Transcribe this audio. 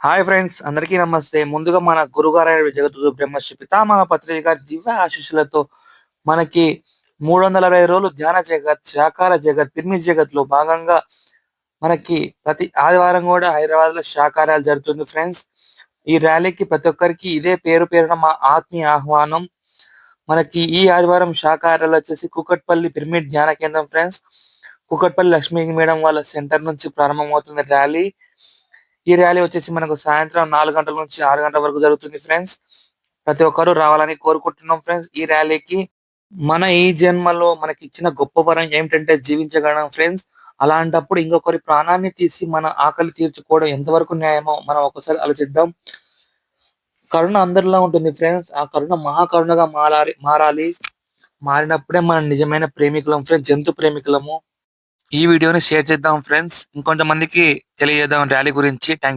Hi friends, అందరికీ నమస్తే. ముందుగా మన గురుగారైన జగద్గురు బ్రహ్మశ్రీ పితామహ పత్రిజీ గారి దివ్య ఆశీస్సులతో మనకి 360 రోజులు ధ్యాన జగత్, శాకార జగత్, పిరమిడ్ జగత్‌లో భాగంగా మనకి ప్రతి ఆదివారం గూడా హైదరాబాద్‌లో శాకారాలు జరుగుతుంది ఫ్రెండ్స్. ఈ ర్యాలీకి ప్రతి ఒక్కరికి ఇదే పేరు పేరున మా ఆత్మీయ ఆహ్వానం. మనకి ఈ ఆదివారం శాకాహారాలు వచ్చేసి కూకట్పల్లి పిరమిడ్ ధ్యాన కేంద్రం ఫ్రెండ్స్. కూకట్పల్లి లక్ష్మీ మేడం వాళ్ళ సెంటర్ నుంచి ప్రారంభమవుతుంది ర్యాలీ. ఈ ర్యాలీ వచ్చేసి మనకు సాయంత్రం 4 గంటల నుంచి 6 గంటల వరకు జరుగుతుంది ఫ్రెండ్స్. ప్రతి ఒక్కరు రావాలని కోరుకుంటున్నాం ఫ్రెండ్స్ ఈ ర్యాలీకి. మన ఈ జన్మలో మనకిచ్చిన గొప్ప వరం ఏమిటంటే జీవించగలం ఫ్రెండ్స్. అలాంటప్పుడు ఇంకొకరి ప్రాణాన్ని తీసి మన ఆకలి తీర్చుకోవడం ఎంతవరకు న్యాయమో మనం ఒకసారి ఆలోచిద్దాం. కరుణ అందరిలో ఉంటుంది ఫ్రెండ్స్. ఆ కరుణ మహాకరుణగా మారాలి. మారినప్పుడే మనం నిజమైన ప్రేమికులం ఫ్రెండ్స్, జంతు ప్రేమికులము. ఈ వీడియోని షేర్ చేద్దాం ఫ్రెండ్స్. ఇంకొంతమందికి తెలియజేద్దాం ర్యాలీ గురించి. థాంక్